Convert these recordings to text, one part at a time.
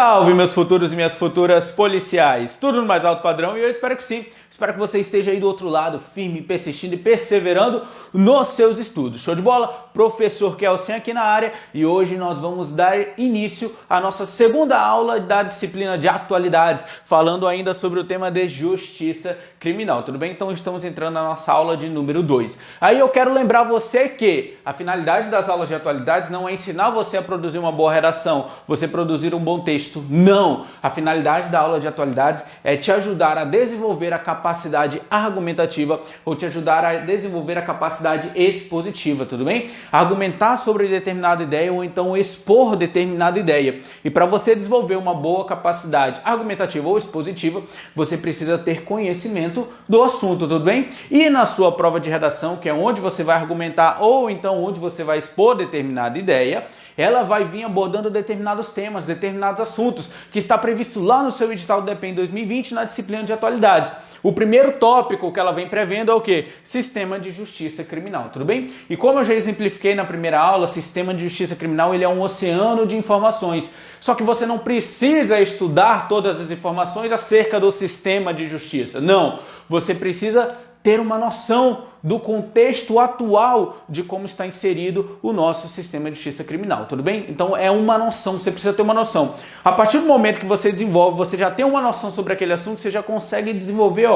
Salve, meus futuros e minhas futuras policiais! Tudo no mais alto padrão e eu espero que sim. Espero que você esteja aí do outro lado, firme, persistindo e perseverando nos seus estudos. Show de bola? Professor Kelsen aqui na área e hoje nós vamos dar início à nossa segunda aula da disciplina de atualidades, falando ainda sobre o tema de justiça criminal, tudo bem? Então estamos entrando na nossa aula de número 2. Aí eu quero lembrar você que a finalidade das aulas de atualidades não é ensinar você a produzir uma boa redação, você produzir um bom texto, não! A finalidade da aula de atualidades é te ajudar a desenvolver a capacidade argumentativa ou te ajudar a desenvolver a capacidade expositiva, tudo bem? Argumentar sobre determinada ideia ou então expor determinada ideia. E para você desenvolver uma boa capacidade argumentativa ou expositiva, você precisa ter conhecimento do assunto, tudo bem? E na sua prova de redação, que é onde você vai argumentar ou então onde você vai expor determinada ideia, ela vai vir abordando determinados temas, determinados assuntos, que está previsto lá no seu edital do DEPEN 2020 na disciplina de atualidades. O primeiro tópico que ela vem prevendo é o quê? Sistema de justiça criminal, tudo bem? E como eu já exemplifiquei na primeira aula, sistema de justiça criminal ele é um oceano de informações. Só que você não precisa estudar todas as informações acerca do sistema de justiça. Não, você precisa ter uma noção do contexto atual de como está inserido o nosso sistema de justiça criminal, tudo bem? Então é uma noção, você precisa ter uma noção. A partir do momento que você desenvolve, você já tem uma noção sobre aquele assunto, você já consegue desenvolver,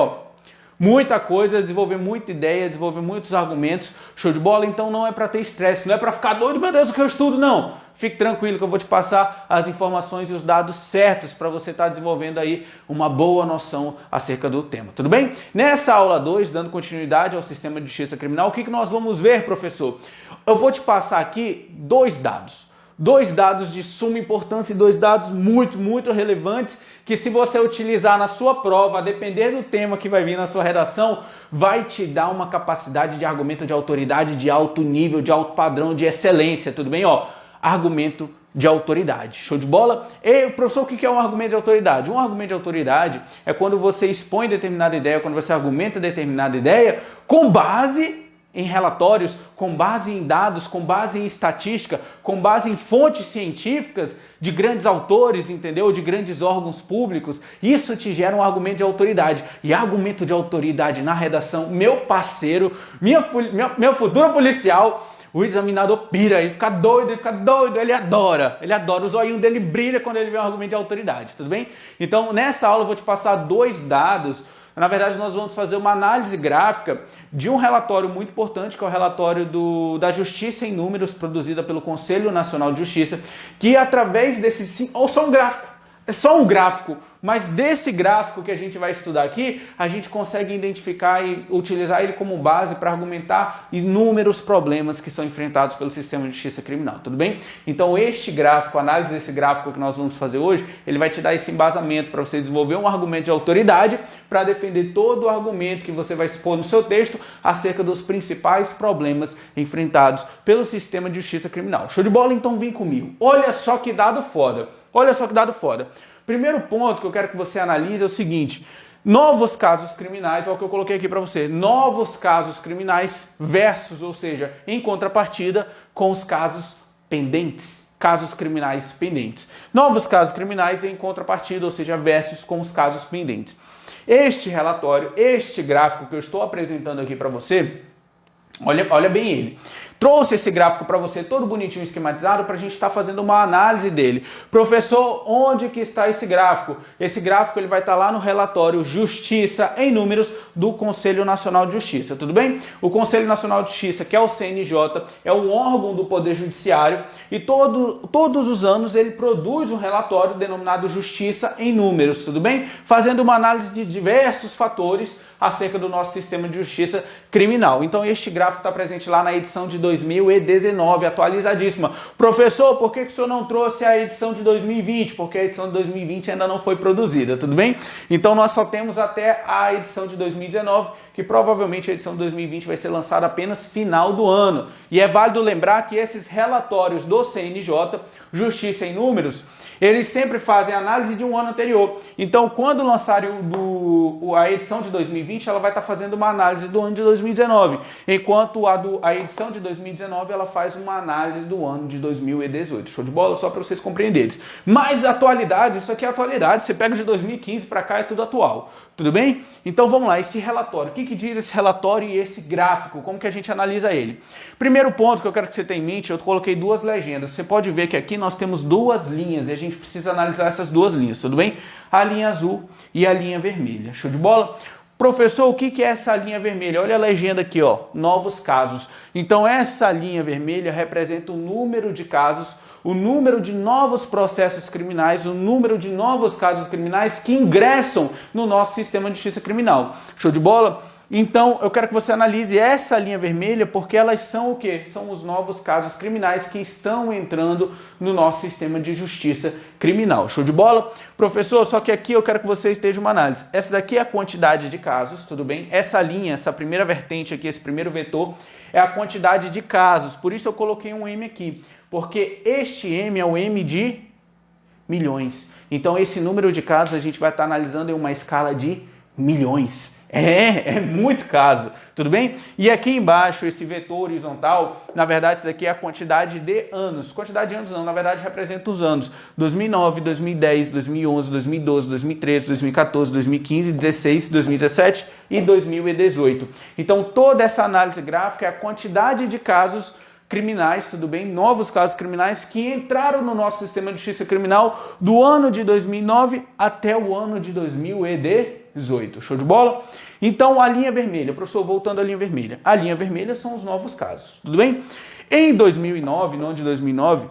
muita coisa, desenvolver muita ideia, desenvolver muitos argumentos, show de bola? Então não é para ter estresse, não é para ficar doido, meu Deus, o que eu estudo, não. Fique tranquilo que eu vou te passar as informações e os dados certos para você estar desenvolvendo aí uma boa noção acerca do tema, tudo bem? Nessa aula 2, dando continuidade ao sistema de justiça criminal, o que nós vamos ver, professor? Eu vou te passar aqui dois dados de suma importância e dois dados muito relevantes que se você utilizar na sua prova, a depender do tema que vai vir na sua redação, vai te dar uma capacidade de argumento de autoridade de alto nível, de alto padrão, de excelência, tudo bem? Argumento de autoridade. Show de bola? E, professor, o que é um argumento de autoridade? Um argumento de autoridade é quando você expõe determinada ideia, quando você argumenta determinada ideia com base em relatórios, com base em dados, com base em estatística, com base em fontes científicas de grandes autores, entendeu? De grandes órgãos públicos. Isso te gera um argumento de autoridade. E argumento de autoridade na redação, meu parceiro, minha futura policial, o examinador pira, ele fica doido, ele adora, o zoinho dele brilha quando ele vê um argumento de autoridade, tudo bem? Então, nessa aula eu vou te passar dois dados. Na verdade, nós vamos fazer uma análise gráfica de um relatório muito importante, que é o relatório da Justiça em Números, produzida pelo Conselho Nacional de Justiça, que através desse... ou só um gráfico, é só um gráfico, mas desse gráfico que a gente vai estudar aqui, a gente consegue identificar e utilizar ele como base para argumentar inúmeros problemas que são enfrentados pelo sistema de justiça criminal, tudo bem? Então este gráfico, a análise desse gráfico que nós vamos fazer hoje, ele vai te dar esse embasamento para você desenvolver um argumento de autoridade para defender todo o argumento que você vai expor no seu texto acerca dos principais problemas enfrentados pelo sistema de justiça criminal. Show de bola? Então vem comigo. Olha só que dado foda. Olha só que dado foda. Primeiro ponto que eu quero que você analise é o seguinte: novos casos criminais, é o que eu coloquei aqui para você, novos casos criminais versus, ou seja, em contrapartida com os casos pendentes, casos criminais pendentes. Novos casos criminais em contrapartida, ou seja, versus com os casos pendentes. Este relatório, este gráfico que eu estou apresentando aqui para você, olha bem ele. Trouxe esse gráfico para você todo bonitinho, esquematizado, para a gente estar fazendo uma análise dele. Professor, onde que está esse gráfico? Esse gráfico ele vai estar lá no relatório Justiça em Números do Conselho Nacional de Justiça, tudo bem? O Conselho Nacional de Justiça, que é o CNJ, é um órgão do Poder Judiciário e todos os anos ele produz um relatório denominado Justiça em Números, tudo bem? Fazendo uma análise de diversos fatores acerca do nosso sistema de justiça criminal. Então este gráfico está presente lá na edição de 2019, atualizadíssima. Professor, por que o senhor não trouxe a edição de 2020? Porque a edição de 2020 ainda não foi produzida, tudo bem? Então nós só temos até a edição de 2019, que provavelmente a edição de 2020 vai ser lançada apenas final do ano. E é válido lembrar que esses relatórios do CNJ, Justiça em Números, Eles sempre fazem análise de um ano anterior. Então, quando lançarem a edição de 2020, ela vai estar fazendo uma análise do ano de 2019, enquanto a edição de 2019 ela faz uma análise do ano de 2018. Show de bola? Só para vocês compreenderem. Mas atualidades, isso aqui é atualidade, você pega de 2015 para cá, é tudo atual. Tudo bem? Então vamos lá, esse relatório. O que diz esse relatório e esse gráfico? Como que a gente analisa ele? Primeiro ponto que eu quero que você tenha em mente, eu coloquei duas legendas. Você pode ver que aqui nós temos duas linhas e a gente precisa analisar essas duas linhas, tudo bem? A linha azul e a linha vermelha. Show de bola? Professor, o que é essa linha vermelha? Olha a legenda aqui, ó, novos casos. Então essa linha vermelha representa o número de casos, o número de novos processos criminais, o número de novos casos criminais que ingressam no nosso sistema de justiça criminal. Show de bola? Então, eu quero que você analise essa linha vermelha porque elas são o quê? São os novos casos criminais que estão entrando no nosso sistema de justiça criminal. Show de bola? Professor, só que aqui eu quero que você esteja uma análise. Essa daqui é a quantidade de casos, tudo bem? Essa linha, essa primeira vertente aqui, esse primeiro vetor, é a quantidade de casos. Por isso eu coloquei um M aqui. Porque este M é o M de milhões. Então esse número de casos a gente vai estar analisando em uma escala de milhões. É muito caso, tudo bem? E aqui embaixo, esse vetor horizontal, na verdade, isso daqui é a quantidade de anos. Quantidade de anos não, na verdade, representa os anos. 2009, 2010, 2011, 2012, 2013, 2014, 2015, 2016, 2017 e 2018. Então, toda essa análise gráfica é a quantidade de casos criminais, tudo bem? Novos casos criminais que entraram no nosso sistema de justiça criminal do ano de 2009 até o ano de 2018. Show de bola? Então, a linha vermelha, professor, voltando à linha vermelha. A linha vermelha são os novos casos, tudo bem? Em 2009, no ano de 2009,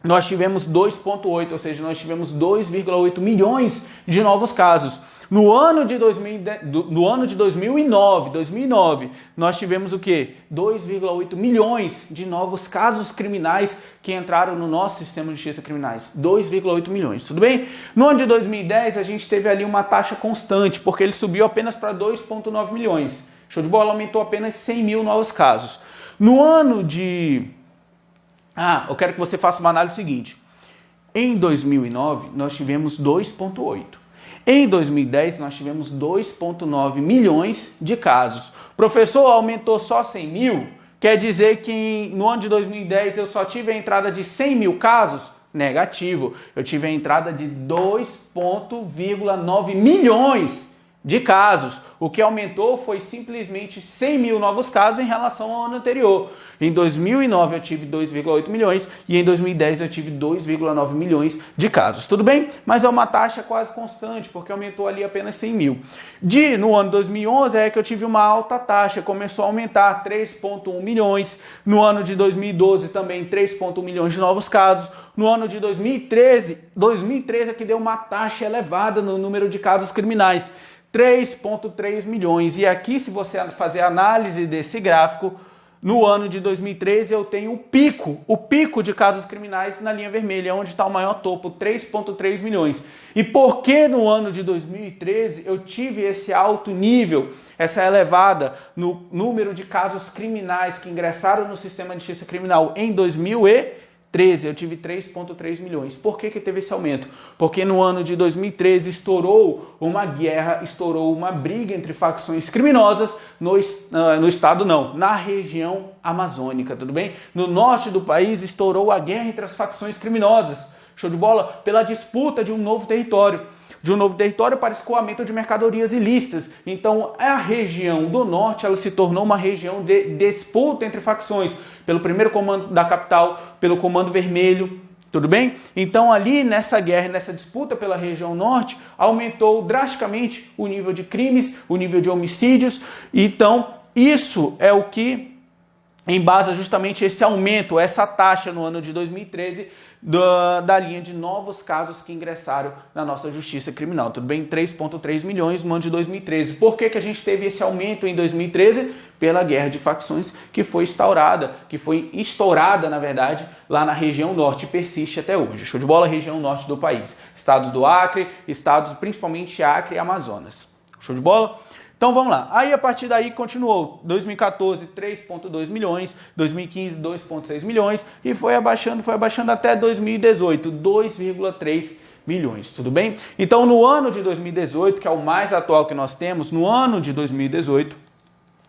nós tivemos 2,8, ou seja, nós tivemos 2,8 milhões de novos casos. No ano de 2009, nós tivemos o quê? 2,8 milhões de novos casos criminais que entraram no nosso sistema de justiça criminais. 2,8 milhões, tudo bem? No ano de 2010, a gente teve ali uma taxa constante, porque ele subiu apenas para 2,9 milhões. Show de bola, aumentou apenas 100 mil novos casos. No ano de... eu quero que você faça uma análise seguinte. Em 2009, nós tivemos 2,8. Em 2010, nós tivemos 2,9 milhões de casos. Professor, aumentou só 100 mil? Quer dizer que no ano de 2010 eu só tive a entrada de 100 mil casos? Negativo. Eu tive a entrada de 2,9 milhões de casos. O que aumentou foi simplesmente 100 mil novos casos em relação ao ano anterior. Em 2009 eu tive 2,8 milhões e em 2010 eu tive 2,9 milhões de casos. Tudo bem? Mas é uma taxa quase constante, porque aumentou ali apenas 100 mil. No ano 2011 é que eu tive uma alta taxa, começou a aumentar 3,1 milhões. No ano de 2012 também 3,1 milhões de novos casos. No ano de 2013 é que deu uma taxa elevada no número de casos criminais. 3,3 milhões. E aqui, se você fazer a análise desse gráfico, no ano de 2013 eu tenho o pico de casos criminais na linha vermelha, onde está o maior topo, 3,3 milhões. E por que no ano de 2013 eu tive esse alto nível, essa elevada no número de casos criminais que ingressaram no sistema de justiça criminal em 2013? Eu tive 3,3 milhões. Por que teve esse aumento? Porque no ano de 2013 estourou uma guerra, estourou uma briga entre facções criminosas na região amazônica, tudo bem? No norte do país estourou a guerra entre as facções criminosas. Show de bola? Pela disputa de um novo território. Para escoamento de mercadorias ilícitas. Então, a região do norte ela se tornou uma região de disputa entre facções, pelo primeiro comando da capital, pelo Comando Vermelho, tudo bem? Então, ali nessa guerra, nessa disputa pela região norte, aumentou drasticamente o nível de crimes, o nível de homicídios. Então, isso é o que embasa justamente esse aumento, essa taxa no ano de 2013, da linha de novos casos que ingressaram na nossa justiça criminal. Tudo bem? 3,3 milhões no ano de 2013. Por que a gente teve esse aumento em 2013? Pela guerra de facções que foi estourada, na verdade, lá na região norte e persiste até hoje. Show de bola? Região norte do país. Estados do Acre, estados principalmente Acre e Amazonas. Show de bola? Então vamos lá. Aí a partir daí continuou. 2014, 3,2 milhões. 2015, 2,6 milhões. E foi abaixando até 2018, 2,3 milhões. Tudo bem? Então no ano de 2018, que é o mais atual que nós temos, no ano de 2018,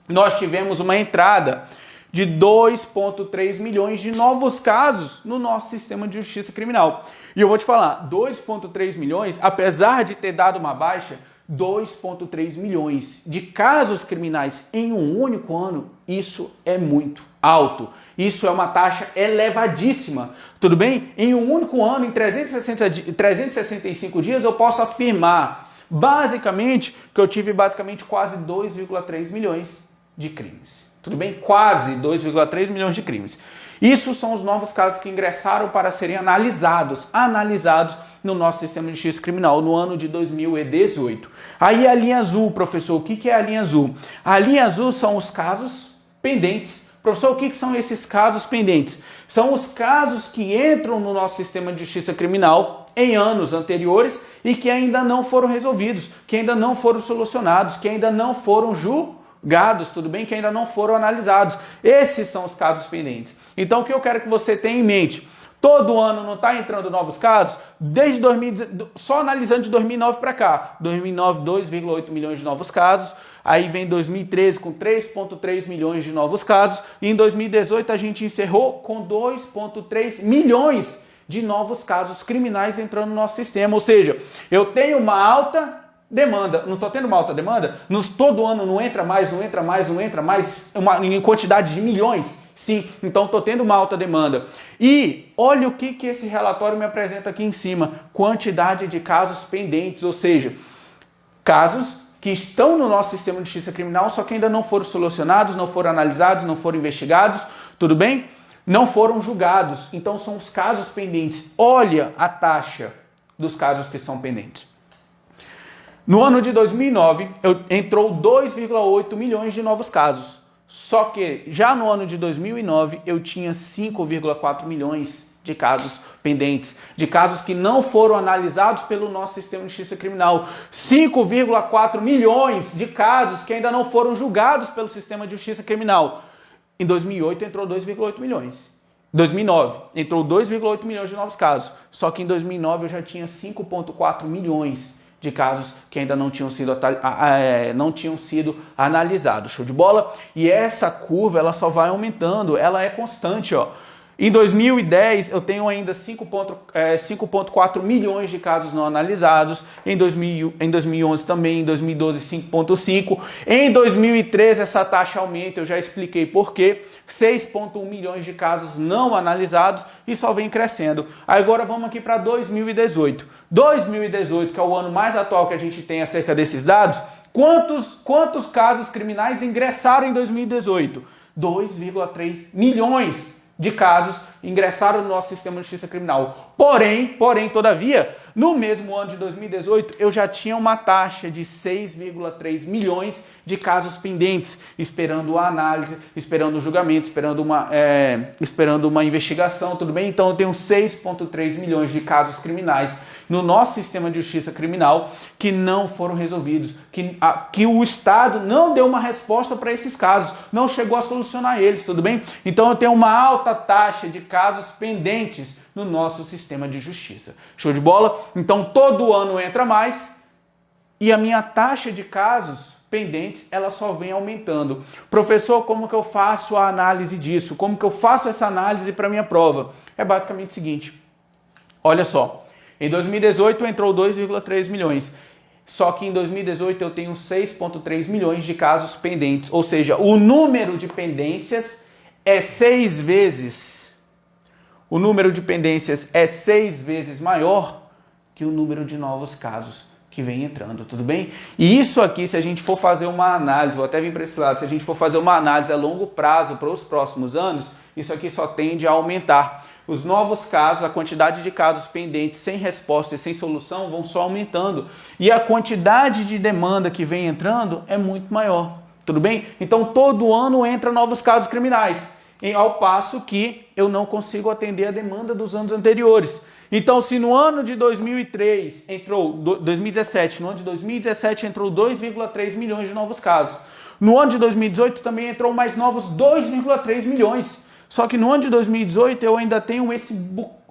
nós tivemos uma entrada de 2,3 milhões de novos casos no nosso sistema de justiça criminal. E eu vou te falar, 2,3 milhões, apesar de ter dado uma baixa, 2,3 milhões de casos criminais em um único ano, isso é muito alto. Isso é uma taxa elevadíssima, tudo bem? Em um único ano, em 365 dias, eu posso afirmar, basicamente, que eu tive quase 2,3 milhões de crimes. Tudo bem? Quase 2,3 milhões de crimes. Isso são os novos casos que ingressaram para serem analisados no nosso sistema de justiça criminal no ano de 2018. Aí a linha azul, professor, o que é a linha azul? A linha azul são os casos pendentes. Professor, o que são esses casos pendentes? São os casos que entram no nosso sistema de justiça criminal em anos anteriores e que ainda não foram resolvidos, que ainda não foram solucionados, que ainda não foram julgados, tudo bem? Que ainda não foram analisados. Esses são os casos pendentes. Então, o que eu quero que você tenha em mente? Todo ano não está entrando novos casos? Desde 2010, só analisando de 2009 para cá. 2009, 2,8 milhões de novos casos. Aí vem 2013 com 3,3 milhões de novos casos. E em 2018 a gente encerrou com 2,3 milhões de novos casos criminais entrando no nosso sistema. Ou seja, eu tenho uma alta demanda. Não estou tendo uma alta demanda? Todo ano não entra mais, em quantidade de milhões. Sim, então estou tendo uma alta demanda. E olha o que esse relatório me apresenta aqui em cima. Quantidade de casos pendentes, ou seja, casos que estão no nosso sistema de justiça criminal, só que ainda não foram solucionados, não foram analisados, não foram investigados, tudo bem? Não foram julgados. Então são os casos pendentes. Olha a taxa dos casos que são pendentes. No ano de 2009, entrou 2,8 milhões de novos casos. Só que já no ano de 2009 eu tinha 5,4 milhões de casos pendentes, de casos que não foram analisados pelo nosso sistema de justiça criminal. 5,4 milhões de casos que ainda não foram julgados pelo sistema de justiça criminal. Em 2008 entrou 2,8 milhões. Em 2009 entrou 2,8 milhões de novos casos. Só que em 2009 eu já tinha 5,4 milhões de casos que ainda não tinham sido analisados. Show de bola? E essa curva ela só vai aumentando, ela é constante, ó. Em 2010, eu tenho ainda 5,4 milhões de casos não analisados. Em 2011 também, em 2012, 5,5. Em 2013, essa taxa aumenta, eu já expliquei por quê. 6,1 milhões de casos não analisados e só vem crescendo. Agora vamos aqui para 2018. 2018, que é o ano mais atual que a gente tem acerca desses dados. Quantos casos criminais ingressaram em 2018? 2,3 milhões de casos ingressaram no nosso sistema de justiça criminal. Porém, todavia, no mesmo ano de 2018, eu já tinha uma taxa de 6,3 milhões de casos pendentes, esperando a análise, esperando o julgamento, esperando uma investigação, tudo bem? Então eu tenho 6,3 milhões de casos criminais no nosso sistema de justiça criminal que não foram resolvidos, que o Estado não deu uma resposta para esses casos, não chegou a solucionar eles, tudo bem? Então eu tenho uma alta taxa de casos pendentes no nosso sistema de justiça. Show de bola? Então todo ano entra mais e a minha taxa de casos pendentes, ela só vem aumentando. Professor, como que eu faço a análise disso? Como que eu faço essa análise para minha prova? É basicamente o seguinte, olha só, em 2018 entrou 2,3 milhões, só que em 2018 eu tenho 6,3 milhões de casos pendentes, ou seja, o número de pendências é 6 vezes maior que o número de novos casos que vem entrando, tudo bem? E isso aqui, se a gente for fazer uma análise, vou até vir para esse lado, se a gente for fazer uma análise a longo prazo para os próximos anos, isso aqui só tende a aumentar. Os novos casos, a quantidade de casos pendentes sem resposta e sem solução vão só aumentando. E a quantidade de demanda que vem entrando é muito maior, tudo bem? Então todo ano entra novos casos criminais, ao passo que eu não consigo atender a demanda dos anos anteriores. Então, se no ano de 2003 entrou 2017, no ano de 2017 entrou 2,3 milhões de novos casos. No ano de 2018 também entrou mais novos 2,3 milhões. Só que no ano de 2018 eu ainda tenho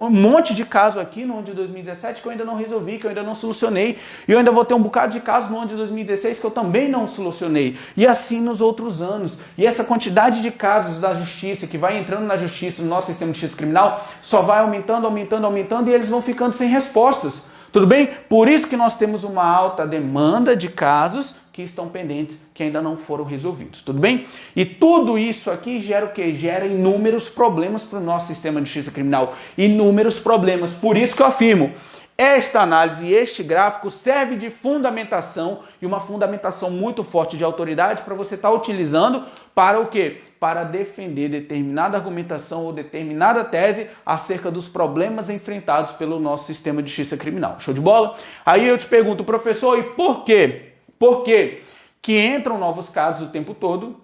um monte de casos aqui no ano de 2017 que eu ainda não resolvi, que eu ainda não solucionei. E eu ainda vou ter um bocado de casos no ano de 2016 que eu também não solucionei. E assim nos outros anos. E essa quantidade de casos da justiça que vai entrando na justiça, no nosso sistema de justiça criminal, só vai aumentando, aumentando, aumentando e eles vão ficando sem respostas. Tudo bem? Por isso que nós temos uma alta demanda de casos que estão pendentes, que ainda não foram resolvidos, tudo bem? E tudo isso aqui gera o quê? Gera inúmeros problemas para o nosso sistema de justiça criminal, inúmeros problemas. Por isso que eu afirmo, esta análise e este gráfico serve de fundamentação e uma fundamentação muito forte de autoridade para você estar utilizando para o quê? Para defender determinada argumentação ou determinada tese acerca dos problemas enfrentados pelo nosso sistema de justiça criminal. Show de bola? Aí eu te pergunto, professor, e por quê? Por quê? Que entram novos casos o tempo todo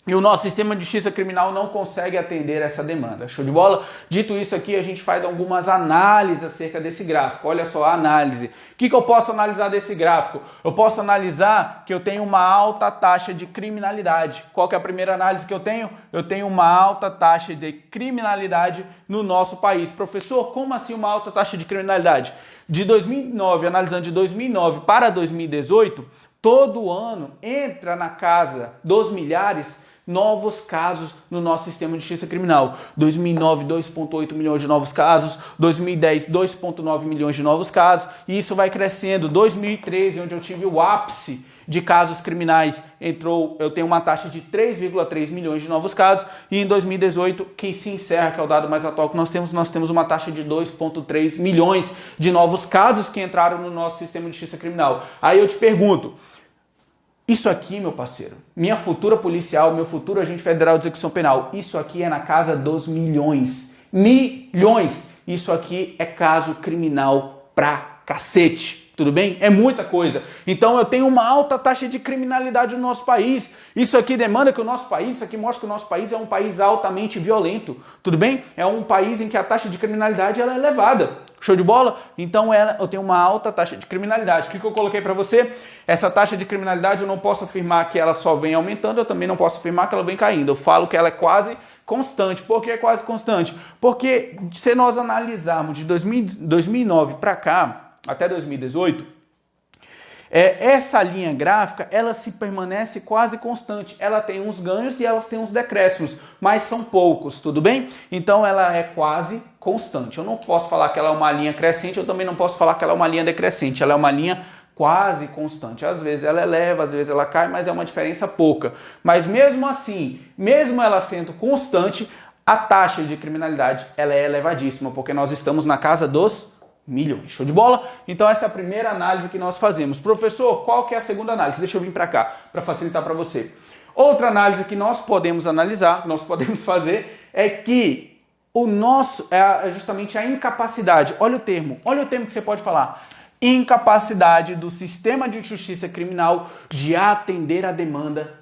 e o nosso sistema de justiça criminal não consegue atender essa demanda. Show de bola? Dito isso aqui, a gente faz algumas análises acerca desse gráfico. Olha só a análise. O que eu posso analisar desse gráfico? Eu posso analisar que eu tenho uma alta taxa de criminalidade. Qual que é a primeira análise que eu tenho? Eu tenho uma alta taxa de criminalidade no nosso país. Professor, como assim uma alta taxa de criminalidade? De 2009, analisando de 2009 para 2018, todo ano entra na casa dos milhares novos casos no nosso sistema de justiça criminal. 2009, 2,8 milhões de novos casos. 2010, 2,9 milhões de novos casos. E isso vai crescendo. 2013, onde eu tive o ápice de casos criminais, eu tenho uma taxa de 3,3 milhões de novos casos. E em 2018, que se encerra, que é o dado mais atual que nós temos uma taxa de 2,3 milhões de novos casos que entraram no nosso sistema de justiça criminal. Aí eu te pergunto, isso aqui, meu parceiro, minha futura policial, meu futuro agente federal de execução penal, isso aqui é na casa dos milhões. Milhões! Isso aqui é caso criminal pra cacete. Tudo bem? É muita coisa. Então eu tenho uma alta taxa de criminalidade no nosso país. Isso aqui demanda que o nosso país, isso aqui mostra que o nosso país é um país altamente violento. Tudo bem? É um país em que a taxa de criminalidade ela é elevada. Show de bola? Então eu tenho uma alta taxa de criminalidade. O que eu coloquei para você? Essa taxa de criminalidade eu não posso afirmar que ela só vem aumentando, eu também não posso afirmar que ela vem caindo. Eu falo que ela é quase constante. Por que é quase constante? Porque se nós analisarmos de 2009 para cá, até 2018, essa linha gráfica, ela se permanece quase constante. Ela tem uns ganhos e ela tem uns decréscimos, mas são poucos, tudo bem? Então ela é quase constante. Eu não posso falar que ela é uma linha crescente, eu também não posso falar que ela é uma linha decrescente. Ela é uma linha quase constante. Às vezes ela eleva, às vezes ela cai, mas é uma diferença pouca. Mas mesmo assim, mesmo ela sendo constante, a taxa de criminalidade ela é elevadíssima, porque nós estamos na casa dos milhões. Show de bola? Então essa é a primeira análise que nós fazemos. Professor, qual que é a segunda análise? Deixa eu vir para cá, para facilitar para você. Outra análise que nós podemos analisar, que nós podemos fazer, é que o nosso é justamente a incapacidade. Olha o termo que você pode falar. Incapacidade do sistema de justiça criminal de atender a demanda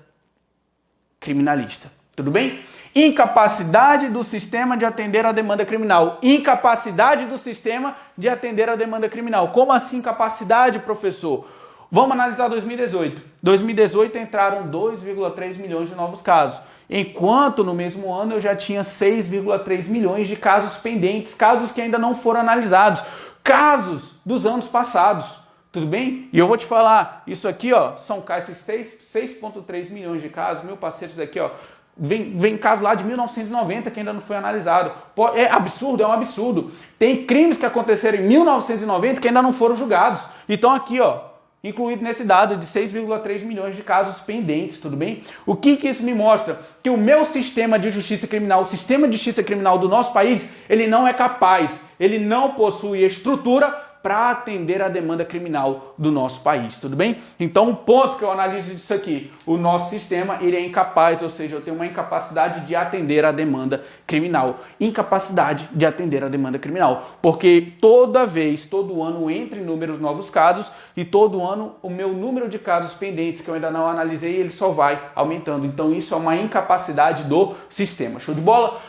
criminalista. Tudo bem? Incapacidade do sistema de atender a demanda criminal. Incapacidade do sistema de atender a demanda criminal. Como assim incapacidade, professor? Vamos analisar 2018. 2018 entraram 2,3 milhões de novos casos. Enquanto no mesmo ano eu já tinha 6,3 milhões de casos pendentes, casos que ainda não foram analisados, casos dos anos passados. Tudo bem? E eu vou te falar, isso aqui, ó, são esses 6,3 milhões de casos, meu parceiro, isso daqui, ó, vem caso lá de 1990 que ainda não foi analisado. É absurdo, é um absurdo. Tem crimes que aconteceram em 1990 que ainda não foram julgados. Então aqui, ó, incluído nesse dado de 6,3 milhões de casos pendentes, tudo bem? O que isso me mostra? Que o meu sistema de justiça criminal, o sistema de justiça criminal do nosso país, ele não é capaz, ele não possui estrutura para atender a demanda criminal do nosso país, tudo bem? Então, o ponto que eu analiso disso aqui, o nosso sistema, ele é incapaz, ou seja, eu tenho uma incapacidade de atender a demanda criminal. Incapacidade de atender a demanda criminal, porque toda vez, todo ano entra inúmeros novos casos e todo ano o meu número de casos pendentes que eu ainda não analisei, ele só vai aumentando. Então, isso é uma incapacidade do sistema. Show de bola?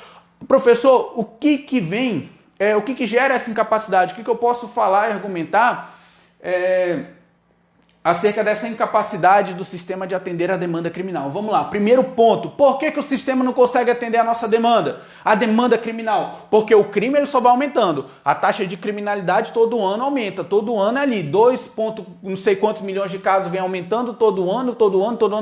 Professor, o que vem o que gera essa incapacidade? O que eu posso falar e argumentar acerca dessa incapacidade do sistema de atender a demanda criminal? Vamos lá, primeiro ponto, por que o sistema não consegue atender a nossa demanda? A demanda criminal, porque o crime ele só vai aumentando, a taxa de criminalidade todo ano aumenta, todo ano é ali, 2 ponto, não sei quantos milhões de casos vem aumentando todo ano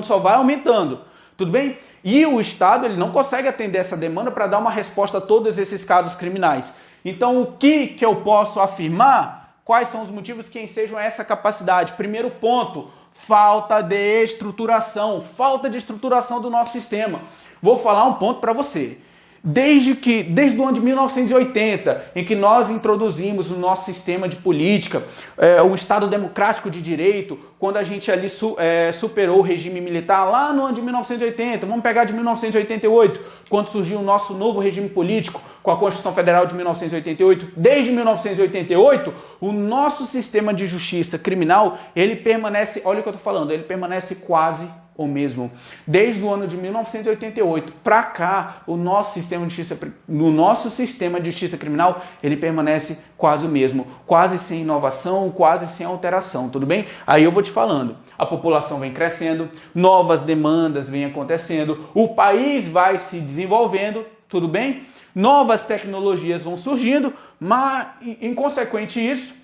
só vai aumentando, tudo bem? E o Estado ele não consegue atender essa demanda para dar uma resposta a todos esses casos criminais. Então o que eu posso afirmar? Quais são os motivos que ensejam essa capacidade? Primeiro ponto, falta de estruturação do nosso sistema. Vou falar um ponto para você. Desde o ano de 1980, em que nós introduzimos o nosso sistema de política, o Estado Democrático de Direito, quando a gente ali superou o regime militar, lá no ano de 1980, vamos pegar de 1988, quando surgiu o nosso novo regime político, com a Constituição Federal de 1988, desde 1988, o nosso sistema de justiça criminal, ele permanece, olha o que eu estou falando, ele permanece quase o mesmo. Desde o ano de 1988 para cá, o nosso sistema de justiça criminal, ele permanece quase o mesmo, quase sem inovação, quase sem alteração, tudo bem? Aí eu vou te falando, a população vem crescendo, novas demandas vêm acontecendo, o país vai se desenvolvendo, tudo bem? Novas tecnologias vão surgindo, mas em consequente isso,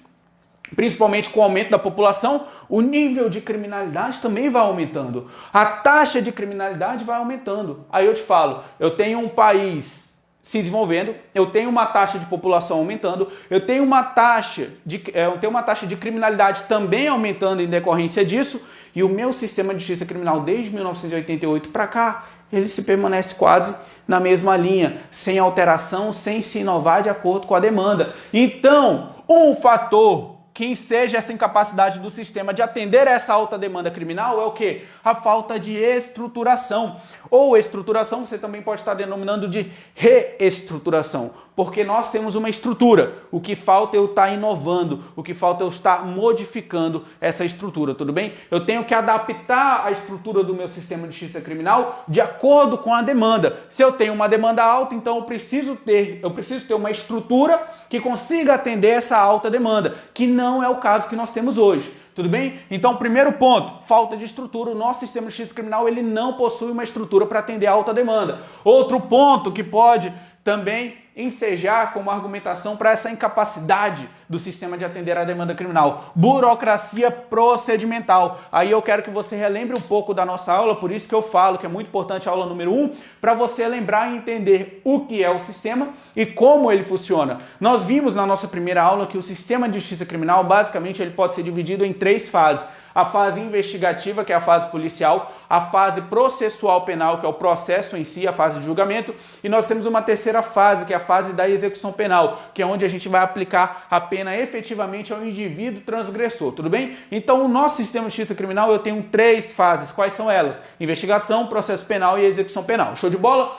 principalmente com o aumento da população, o nível de criminalidade também vai aumentando. A taxa de criminalidade vai aumentando. Aí eu te falo, eu tenho um país se desenvolvendo, eu tenho uma taxa de população aumentando, eu tenho uma taxa de criminalidade também aumentando em decorrência disso, e o meu sistema de justiça criminal desde 1988 para cá, ele se permanece quase na mesma linha, sem alteração, sem se inovar de acordo com a demanda. Então, um fator que enseja essa incapacidade do sistema de atender a essa alta demanda criminal é o quê? A falta de estruturação. Ou estruturação, você também pode estar denominando de reestruturação, porque nós temos uma estrutura. O que falta é eu estar inovando, o que falta é eu estar modificando essa estrutura, tudo bem? Eu tenho que adaptar a estrutura do meu sistema de justiça criminal de acordo com a demanda. Se eu tenho uma demanda alta, então eu preciso ter uma estrutura que consiga atender essa alta demanda, que não é o caso que nós temos hoje. Tudo bem? Então, primeiro ponto, falta de estrutura. O nosso sistema de justiça criminal ele não possui uma estrutura para atender a alta demanda. Outro ponto que pode também ensejar como argumentação para essa incapacidade do sistema de atender à demanda criminal. Burocracia procedimental. Aí eu quero que você relembre um pouco da nossa aula, por isso que eu falo que é muito importante a aula número 1, para você lembrar e entender o que é o sistema e como ele funciona. Nós vimos na nossa primeira aula que o sistema de justiça criminal, basicamente, ele pode ser dividido em 3 fases. A fase investigativa, que é a fase policial, a fase processual penal, que é o processo em si, a fase de julgamento, e nós temos uma terceira fase, que é a fase da execução penal, que é onde a gente vai aplicar a pena efetivamente ao indivíduo transgressor, tudo bem? Então, o nosso sistema de justiça criminal, eu tenho 3 fases. Quais são elas? Investigação, processo penal e execução penal. Show de bola?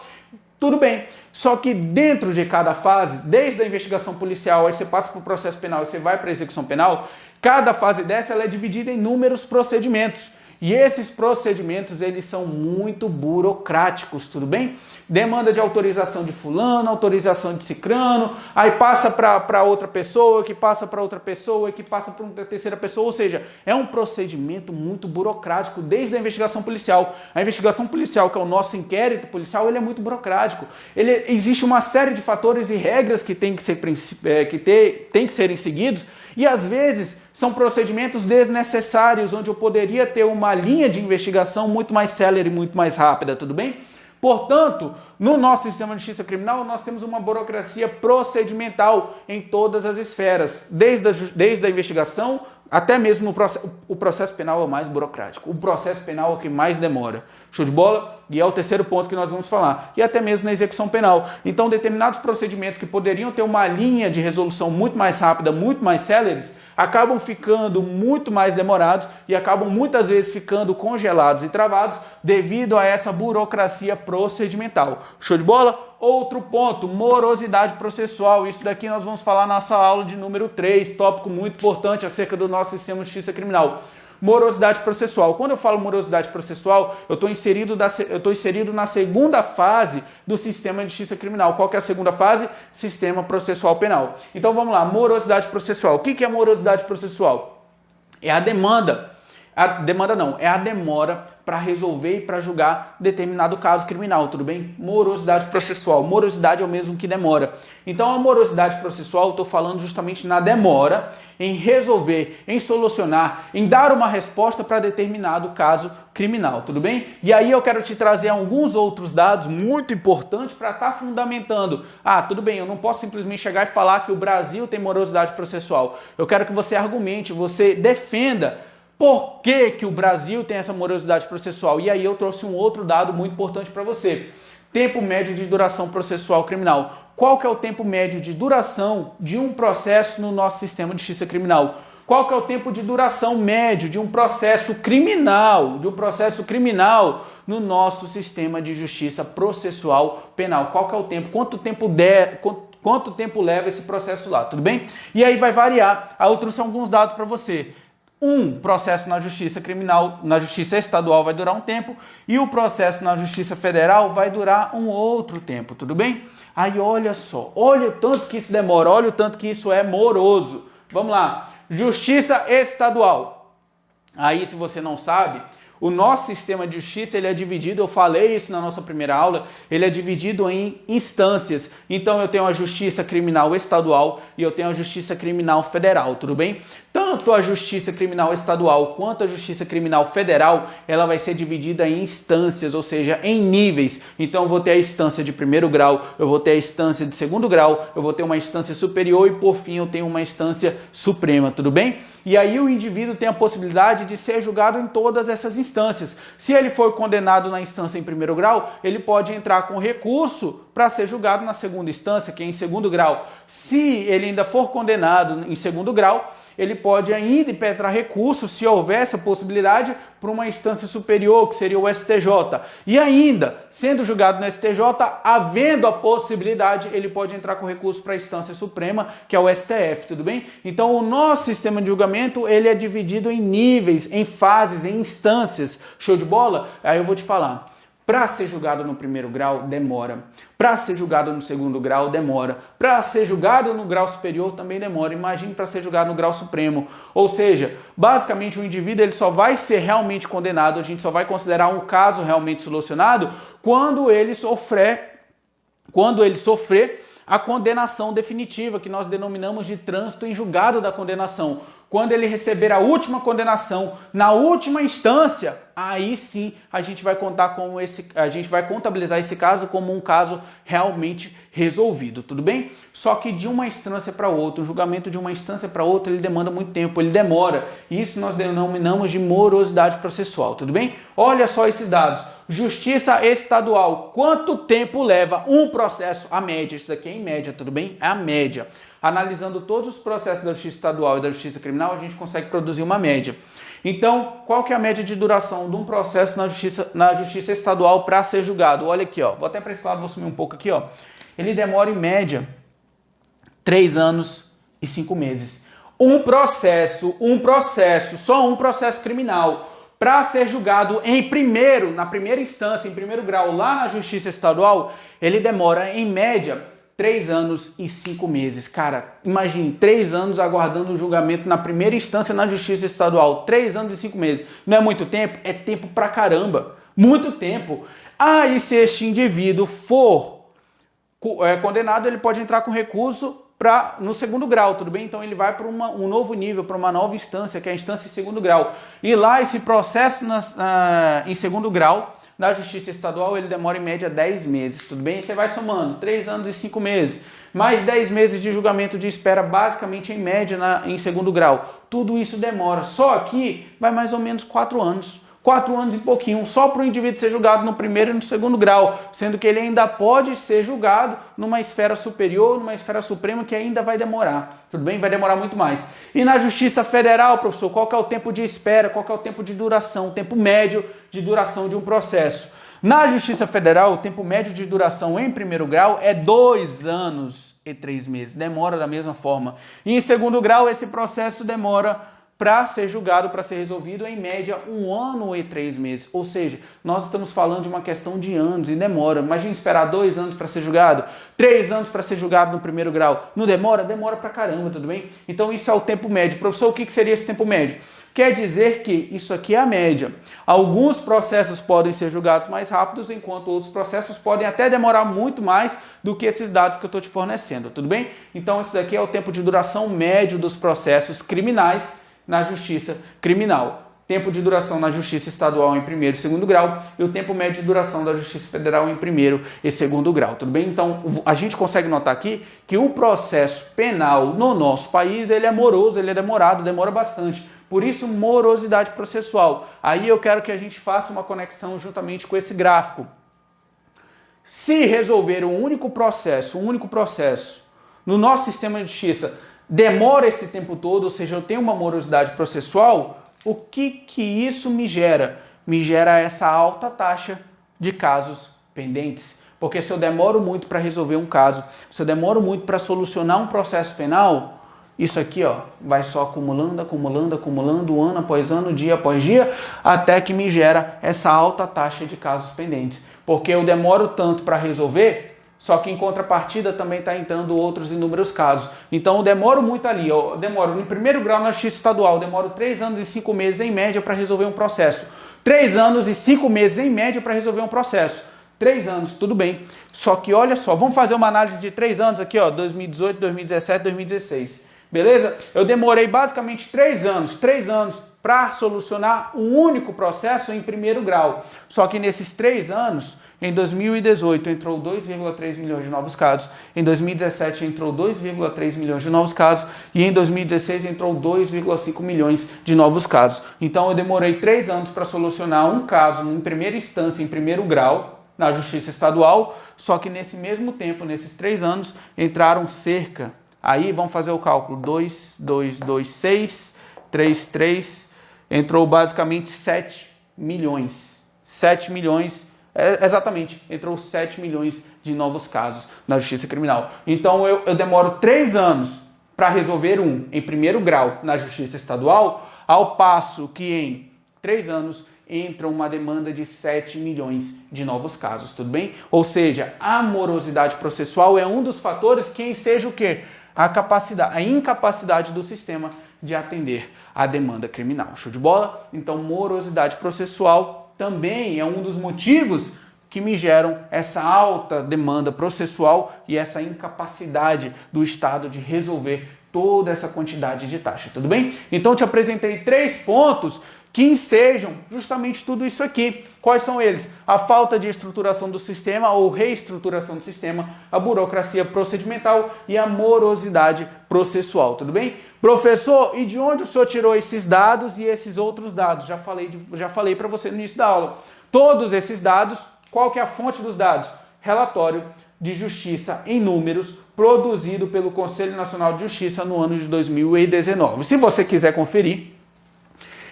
Tudo bem, só que dentro de cada fase, desde a investigação policial, aí você passa para o processo penal e você vai para a execução penal, cada fase dessa ela é dividida em inúmeros procedimentos. E esses procedimentos, eles são muito burocráticos, tudo bem? Demanda de autorização de fulano, autorização de cicrano, aí passa para outra pessoa, que passa para outra pessoa, que passa para uma terceira pessoa, ou seja, é um procedimento muito burocrático desde a investigação policial. A investigação policial, que é o nosso inquérito policial, ele é muito burocrático. Existe uma série de fatores e regras que tem que serem seguidos, e às vezes são procedimentos desnecessários, onde eu poderia ter uma linha de investigação muito mais célere, muito mais rápida, tudo bem? Portanto, no nosso sistema de justiça criminal, nós temos uma burocracia procedimental em todas as esferas, desde a investigação até mesmo o processo penal é o mais burocrático. O processo penal é o que mais demora. Show de bola? E é o terceiro ponto que nós vamos falar. E até mesmo na execução penal. Então, determinados procedimentos que poderiam ter uma linha de resolução muito mais rápida, muito mais céleres, acabam ficando muito mais demorados e acabam muitas vezes ficando congelados e travados devido a essa burocracia procedimental. Show de bola? Outro ponto, morosidade processual. Isso daqui nós vamos falar na nossa aula de número 3, tópico muito importante acerca do nosso sistema de justiça criminal. Morosidade processual. Quando eu falo morosidade processual, eu estou inserido na segunda fase do sistema de justiça criminal. Qual que é a segunda fase? Sistema processual penal. Então vamos lá, morosidade processual. O que é morosidade processual? É a demanda. É a demora para resolver e para julgar determinado caso criminal, tudo bem? Morosidade processual. Morosidade é o mesmo que demora. Então, a morosidade processual, eu estou falando justamente na demora em resolver, em solucionar, em dar uma resposta para determinado caso criminal, tudo bem? E aí eu quero te trazer alguns outros dados muito importantes para estar fundamentando. Ah, tudo bem, eu não posso simplesmente chegar e falar que o Brasil tem morosidade processual. Eu quero que você argumente, você defenda por que o Brasil tem essa morosidade processual. E aí eu trouxe um outro dado muito importante para você. Tempo médio de duração processual criminal. Qual que é o tempo médio de duração de um processo no nosso sistema de justiça criminal? Qual que é o tempo de duração médio de um processo criminal, no nosso sistema de justiça processual penal? Qual que é o tempo? Quanto tempo leva esse processo lá, tudo bem? E aí vai variar. Aí eu trouxe alguns dados para você. Um processo na justiça criminal, na justiça estadual vai durar um tempo e o processo na justiça federal vai durar um outro tempo, tudo bem? Aí olha só, olha o tanto que isso demora, olha o tanto que isso é moroso. Vamos lá, justiça estadual. Aí se você não sabe, o nosso sistema de justiça ele é dividido, eu falei isso na nossa primeira aula, ele é dividido em instâncias. Então eu tenho a justiça criminal estadual e eu tenho a justiça criminal federal, tudo bem? Tanto a justiça criminal estadual quanto a justiça criminal federal, ela vai ser dividida em instâncias, ou seja, em níveis. Então eu vou ter a instância de primeiro grau, eu vou ter a instância de segundo grau, eu vou ter uma instância superior e por fim eu tenho uma instância suprema, tudo bem? E aí o indivíduo tem a possibilidade de ser julgado em todas essas instâncias. Se ele for condenado na instância em primeiro grau, ele pode entrar com recurso para ser julgado na segunda instância, que é em segundo grau. Se ele ainda for condenado em segundo grau, ele pode ainda impetrar recurso, se houver essa possibilidade, para uma instância superior, que seria o STJ. E ainda, sendo julgado no STJ, havendo a possibilidade, ele pode entrar com recurso para a instância suprema, que é o STF, tudo bem? Então, o nosso sistema de julgamento, ele é dividido em níveis, em fases, em instâncias. Show de bola? Aí eu vou te falar. Para ser julgado no primeiro grau, demora. Para ser julgado no segundo grau, demora. Para ser julgado no grau superior, também demora. Imagine para ser julgado no grau supremo. Ou seja, basicamente o indivíduo ele só vai ser realmente condenado, a gente só vai considerar um caso realmente solucionado quando ele sofrer a condenação definitiva, que nós denominamos de trânsito em julgado da condenação. Quando ele receber a última condenação na última instância, aí sim a gente vai contabilizar esse caso como um caso realmente resolvido, tudo bem? Só que de uma instância para outra, o julgamento de uma instância para outra, ele demanda muito tempo, ele demora. Isso nós denominamos de morosidade processual, tudo bem? Olha só esses dados. Justiça estadual, quanto tempo leva um processo? A média, isso daqui é em média, tudo bem? É a média. Analisando todos os processos da justiça estadual e da justiça criminal, a gente consegue produzir uma média. Então, qual que é a média de duração de um processo na justiça estadual para ser julgado? Olha aqui, ó. Vou até para esse lado, vou sumir um pouco aqui, ó. Ele demora em média 3 anos e 5 meses. Só um processo criminal para ser julgado na primeira instância, em primeiro grau, lá na justiça estadual, ele demora em média 3 anos e 5 meses. Cara, imagine, 3 anos aguardando o julgamento na primeira instância na justiça estadual. 3 anos e 5 meses. Não é muito tempo? É tempo pra caramba. Muito tempo. E se este indivíduo for condenado, ele pode entrar com recurso no segundo grau, tudo bem? Então ele vai para um novo nível, para uma nova instância, que é a instância em segundo grau. E lá esse processo em segundo grau, na justiça estadual, ele demora em média 10 meses, tudo bem? E você vai somando 3 anos e 5 meses, mais 10 meses de julgamento de espera, basicamente em média em segundo grau. Tudo isso demora. Só aqui vai mais ou menos 4 anos. 4 anos e pouquinho, só para o indivíduo ser julgado no primeiro e no segundo grau, sendo que ele ainda pode ser julgado numa esfera superior, numa esfera suprema, que ainda vai demorar, tudo bem? Vai demorar muito mais. E na Justiça Federal, professor, qual que é o tempo de espera, qual que é o tempo de duração, o tempo médio de duração de um processo? Na Justiça Federal, o tempo médio de duração em primeiro grau é 2 anos e 3 meses, demora da mesma forma. E em segundo grau, esse processo demora para ser julgado, para ser resolvido, em média 1 ano e 3 meses. Ou seja, nós estamos falando de uma questão de anos e demora. Imagina esperar 2 anos para ser julgado, 3 anos para ser julgado no primeiro grau. Não demora? Demora pra caramba, tudo bem? Então isso é o tempo médio. Professor, o que seria esse tempo médio? Quer dizer que isso aqui é a média. Alguns processos podem ser julgados mais rápidos, enquanto outros processos podem até demorar muito mais do que esses dados que eu estou te fornecendo, tudo bem? Então esse daqui é o tempo de duração médio dos processos criminais na justiça criminal. Tempo de duração na justiça estadual em primeiro e segundo grau e o tempo médio de duração da justiça federal em primeiro e segundo grau, tudo bem? Então a gente consegue notar aqui que o processo penal no nosso país, ele é moroso, ele é demorado, demora bastante. Por isso, morosidade processual. Aí eu quero que a gente faça uma conexão juntamente com esse gráfico. Se resolver um único processo no nosso sistema de justiça demora esse tempo todo, ou seja, eu tenho uma morosidade processual, o que isso me gera? Me gera essa alta taxa de casos pendentes. Porque se eu demoro muito para resolver um caso, se eu demoro muito para solucionar um processo penal, isso aqui ó, vai só acumulando, ano após ano, dia após dia, até que me gera essa alta taxa de casos pendentes. Porque eu demoro tanto para resolver, só que em contrapartida também está entrando outros inúmeros casos. Então eu demoro muito ali, eu demoro no primeiro grau na justiça estadual, eu demoro 3 anos e 5 meses em média para resolver um processo. 3 anos e 5 meses em média para resolver um processo. 3 anos, tudo bem. Só que olha só, vamos fazer uma análise de 3 anos aqui, ó, 2018, 2017, 2016. Beleza? Eu demorei basicamente 3 anos para solucionar um único processo em primeiro grau. Só que nesses 3 anos, em 2018 entrou 2,3 milhões de novos casos, em 2017 entrou 2,3 milhões de novos casos e em 2016 entrou 2,5 milhões de novos casos. Então eu demorei 3 anos para solucionar um caso em primeira instância, em primeiro grau, na Justiça Estadual, só que nesse mesmo tempo, nesses 3 anos, entraram cerca, aí vamos fazer o cálculo, 2, 6, 3, entrou basicamente 7 milhões. 7 milhões, exatamente, entrou 7 milhões de novos casos na Justiça Criminal. Então eu demoro 3 anos para resolver um em primeiro grau na Justiça Estadual, ao passo que em 3 anos entra uma demanda de 7 milhões de novos casos, tudo bem? Ou seja, a morosidade processual é um dos fatores que enseja o quê? A incapacidade do sistema de atender a demanda criminal. Show de bola? Então, morosidade processual também é um dos motivos que me geram essa alta demanda processual e essa incapacidade do Estado de resolver toda essa quantidade de taxa, tudo bem? Então, te apresentei 3 pontos que ensejam justamente tudo isso aqui. Quais são eles? A falta de estruturação do sistema ou reestruturação do sistema, a burocracia procedimental e a morosidade processual, tudo bem? Professor, e de onde o senhor tirou esses dados e esses outros dados? Já falei para você no início da aula. Todos esses dados, qual que é a fonte dos dados? Relatório de Justiça em números produzido pelo Conselho Nacional de Justiça no ano de 2019. Se você quiser conferir,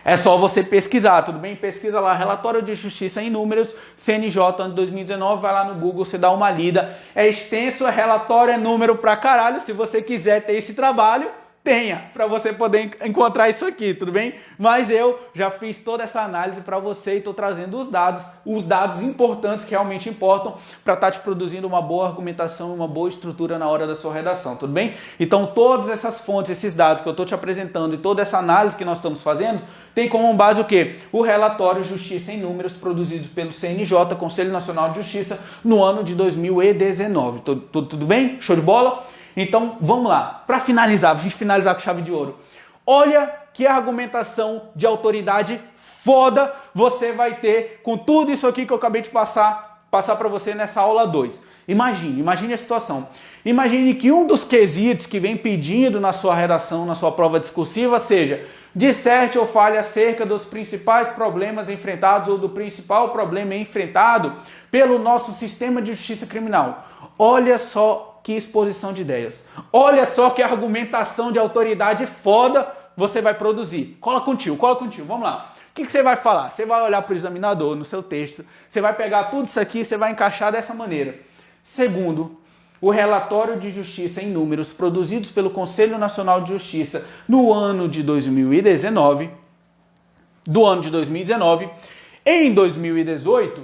é só você pesquisar, tudo bem? Pesquisa lá, Relatório de Justiça em Números, CNJ, ano de 2019, vai lá no Google, você dá uma lida. É extenso, é relatório, é número pra caralho. Se você quiser ter esse trabalho, tenha, para você poder encontrar isso aqui, tudo bem? Mas eu já fiz toda essa análise para você e estou trazendo os dados importantes que realmente importam para estar te produzindo uma boa argumentação, uma boa estrutura na hora da sua redação, tudo bem? Então todas essas fontes, esses dados que eu estou te apresentando e toda essa análise que nós estamos fazendo, tem como base o quê? O relatório Justiça em Números produzido pelo CNJ, Conselho Nacional de Justiça, no ano de 2019. Tudo bem? Show de bola? Então, vamos lá. Para finalizar, a gente finalizar com chave de ouro. Olha que argumentação de autoridade foda você vai ter com tudo isso aqui que eu acabei de passar para você nessa aula 2. Imagine a situação. Imagine que um dos quesitos que vem pedindo na sua redação, na sua prova discursiva, seja: disserte ou fale acerca dos principais problemas enfrentados ou do principal problema enfrentado pelo nosso sistema de justiça criminal. Olha só que exposição de ideias. Olha só que argumentação de autoridade foda você vai produzir. Cola contigo, vamos lá. O que você vai falar? Você vai olhar para o examinador no seu texto, você vai pegar tudo isso aqui e você vai encaixar dessa maneira. Segundo, o relatório de justiça em números produzidos pelo Conselho Nacional de Justiça no ano de 2019, em 2018,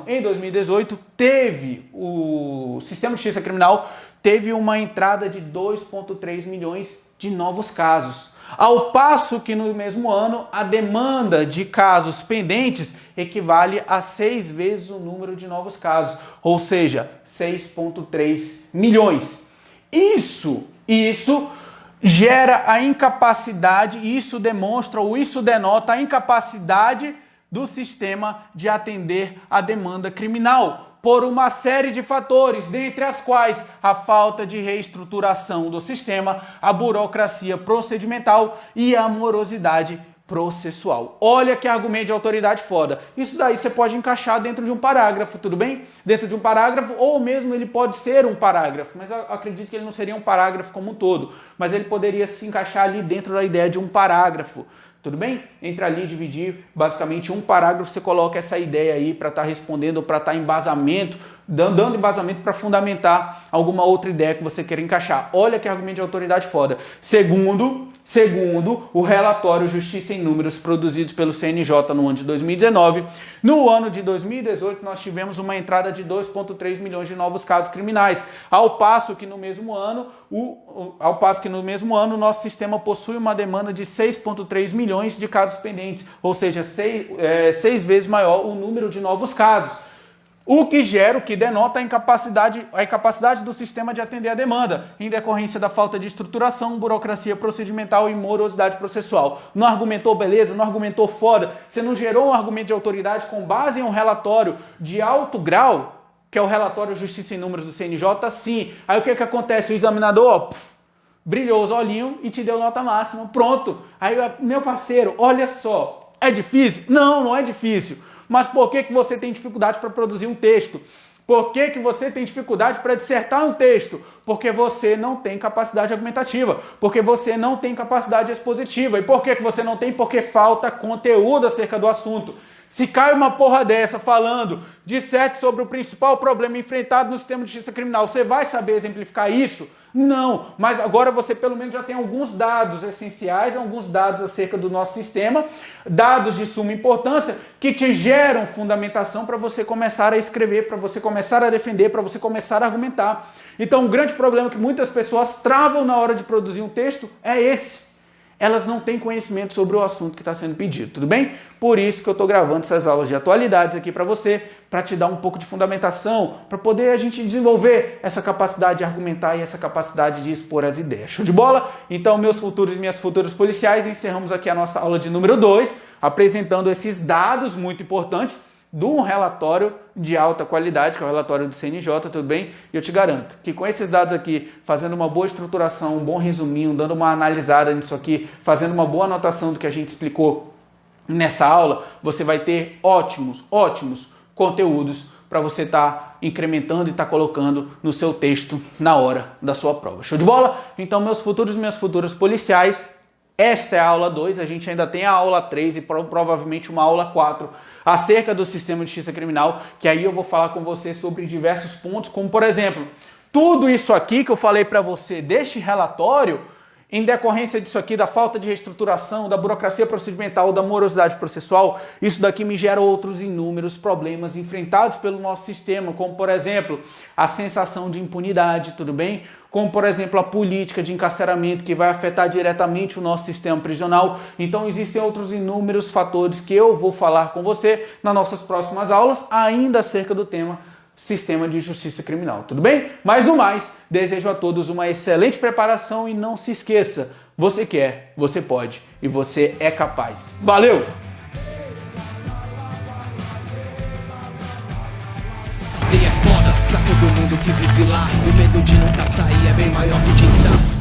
em 2018 teve o Sistema de Justiça Criminal teve uma entrada de 2,3 milhões de novos casos. Ao passo que no mesmo ano a demanda de casos pendentes equivale a 6 vezes o número de novos casos, ou seja, 6,3 milhões. Isso gera a incapacidade, isso denota a incapacidade do sistema de atender a demanda criminal, por uma série de fatores, dentre as quais a falta de reestruturação do sistema, a burocracia procedimental e a morosidade processual. Olha que argumento de autoridade foda. Isso daí você pode encaixar dentro de um parágrafo, tudo bem? Dentro de um parágrafo, ou mesmo ele pode ser um parágrafo, mas eu acredito que ele não seria um parágrafo como um todo, mas ele poderia se encaixar ali dentro da ideia de um parágrafo. Tudo bem? Entre ali, dividir basicamente um parágrafo, você coloca essa ideia aí para estar respondendo, para estar embasamento, dando embasamento para fundamentar alguma outra ideia que você queira encaixar. Olha que argumento de autoridade foda. Segundo o relatório Justiça em Números produzidos pelo CNJ no ano de 2019, no ano de 2018 nós tivemos uma entrada de 2,3 milhões de novos casos criminais, ao passo que no mesmo ano o nosso sistema possui uma demanda de 6,3 milhões de casos pendentes, ou seja, 6 vezes maior o número de novos casos. O que denota a incapacidade do sistema de atender a demanda, em decorrência da falta de estruturação, burocracia procedimental e morosidade processual. Não argumentou beleza? Não argumentou foda? Você não gerou um argumento de autoridade com base em um relatório de alto grau, que é o relatório Justiça em Números do CNJ? Sim. Aí o que acontece? O examinador, brilhou os olhinhos e te deu nota máxima. Pronto. Aí, meu parceiro, olha só. É difícil? Não, não é difícil. Mas por que você tem dificuldade para produzir um texto? Por que você tem dificuldade para dissertar um texto? Porque você não tem capacidade argumentativa, porque você não tem capacidade expositiva. E por que você não tem? Porque falta conteúdo acerca do assunto. Se cai uma porra dessa falando, disserte sobre o principal problema enfrentado no sistema de justiça criminal, você vai saber exemplificar isso? Não, mas agora você pelo menos já tem alguns dados essenciais, alguns dados acerca do nosso sistema, dados de suma importância, que te geram fundamentação para você começar a escrever, para você começar a defender, para você começar a argumentar. Então, o grande problema que muitas pessoas travam na hora de produzir um texto é esse. Elas não têm conhecimento sobre o assunto que está sendo pedido, tudo bem? Por isso que eu estou gravando essas aulas de atualidades aqui para você, para te dar um pouco de fundamentação, para poder a gente desenvolver essa capacidade de argumentar e essa capacidade de expor as ideias. Show de bola? Então, meus futuros e minhas futuras policiais, encerramos aqui a nossa aula de número 2, apresentando esses dados muito importantes de um relatório de alta qualidade, que é o relatório do CNJ, tudo bem? E eu te garanto que com esses dados aqui, fazendo uma boa estruturação, um bom resuminho, dando uma analisada nisso aqui, fazendo uma boa anotação do que a gente explicou nessa aula, você vai ter ótimos conteúdos para você estar incrementando e estar colocando no seu texto na hora da sua prova. Show de bola? Então, meus futuros e minhas futuras policiais, esta é a aula 2, a gente ainda tem a aula 3 e provavelmente uma aula 4 acerca do sistema de justiça criminal, que aí eu vou falar com você sobre diversos pontos, como por exemplo, tudo isso aqui que eu falei para você deste relatório, em decorrência disso aqui, da falta de reestruturação, da burocracia procedimental, da morosidade processual, isso daqui me gera outros inúmeros problemas enfrentados pelo nosso sistema, como por exemplo, a sensação de impunidade, tudo bem? Como, por exemplo, a política de encarceramento que vai afetar diretamente o nosso sistema prisional. Então, existem outros inúmeros fatores que eu vou falar com você nas nossas próximas aulas, ainda acerca do tema Sistema de Justiça Criminal, tudo bem? Mas, no mais, desejo a todos uma excelente preparação e não se esqueça, você quer, você pode e você é capaz. Valeu! Pra todo mundo que vive lá, o medo de nunca sair é bem maior que o de